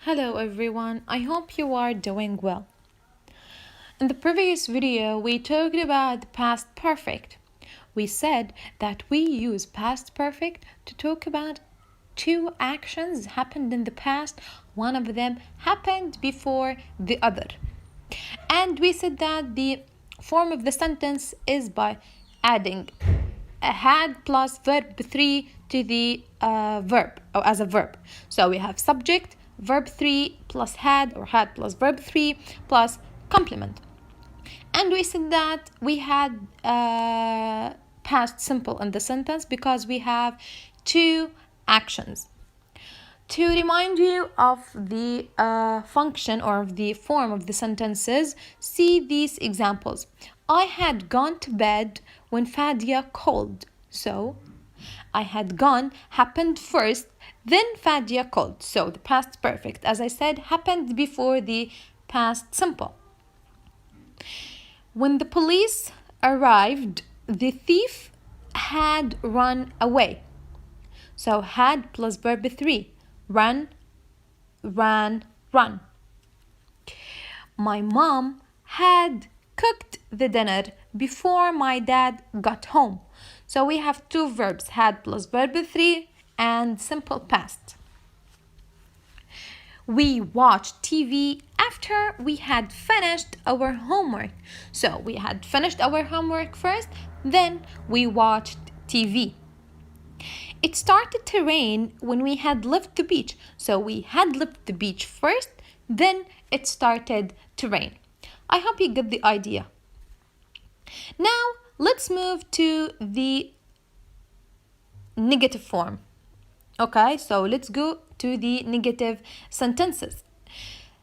Hello everyone, I hope you are doing well. In the previous video, we talked about past perfect. We said that we use past perfect to talk about two actions happened in the past. One of them happened before the other. And we said that the form of the sentence is by adding a had plus verb 3 to the verb or as a verb. So we have subject, verb 3 plus had, or had plus verb 3 plus complement. And we said that we had past simple in the sentence because we have two actions. To remind you of the function or of the form of the sentences, see these examples. I had gone to bed when Fadia called. So, I had gone happened first, then Fadia called. So, the past perfect, as I said, happened before the past simple. When the police arrived, the thief had run away. So, had plus verb 3. Run, ran, run. My mom had cooked the dinner before my dad got home. So we have two verbs, had plus verb 3 and simple past. We watched TV after we had finished our homework. So we had finished our homework first, then we watched TV. It started to rain when we had left the beach. So we had left the beach first, then it started to rain. I hope you get the idea. Now, let's move to the negative form. Okay, so let's go to the negative sentences.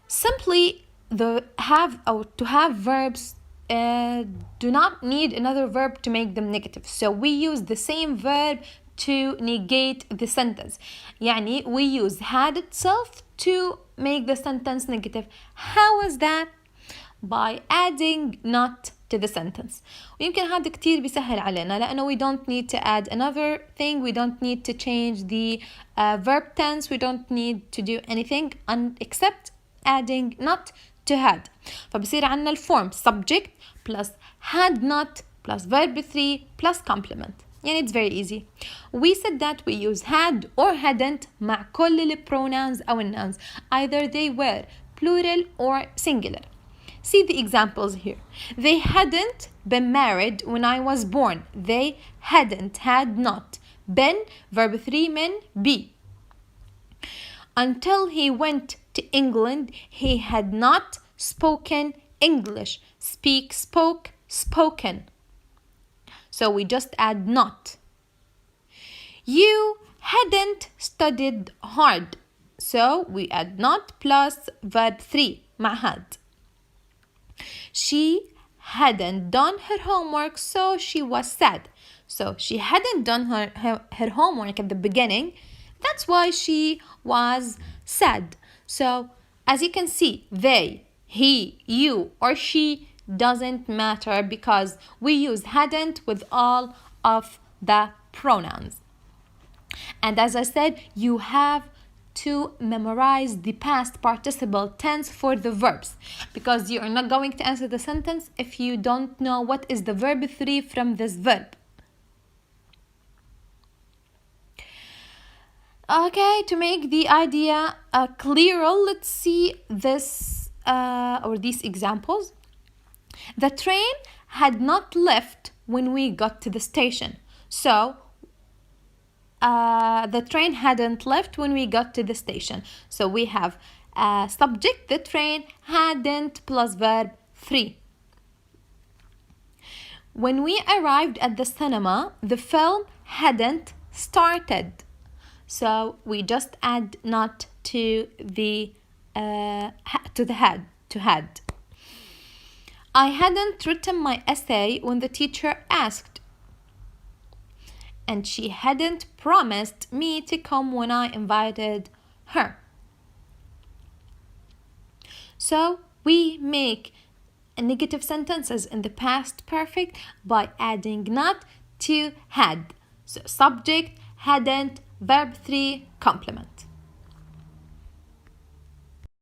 Simply, to have verbs do not need another verb to make them negative. So we use the same verb to negate the sentence. يعني we use had itself to make the sentence negative. How is that? By adding not to the sentence. ويمكن هذا كتير بيسهل علينا لأنه we don't need to add another thing, we don't need to change the verb tense, we don't need to do anything except adding not to had. فبصير عنا الفورم subject plus had not plus verb 3 plus complement. يعني it's very easy. We said that we use had or hadn't مع كل ال pronouns أو nouns. Either they were plural or singular. See the examples here. They hadn't been married when I was born. They hadn't, had not. Been, verb 3 من be. Until he went to England, he had not spoken English. Speak, spoke, spoken. So we just add not. You hadn't studied hard. So we add not plus verb 3 مع had. She hadn't done her homework, so she was sad. So she hadn't done her homework at the beginning. That's why she was sad. So as you can see, they, he, you, or she doesn't matter because we use hadn't with all of the pronouns. And as I said, you have to memorize the past participle tense for the verbs because you are not going to answer the sentence if you don't know what is the verb 3 from this verb. Okay, to make the idea clearer, let's see this or these examples. The train had not left when we got to the station. So the train hadn't left when we got to the station. So we have subject, the train, hadn't plus verb 3. When we arrived at the cinema, the film hadn't started. So we just add not to the had. I hadn't written my essay when the teacher asked. And she hadn't promised me to come when I invited her. So we make negative sentences in the past perfect by adding not to had. So subject, hadn't, verb 3, complement.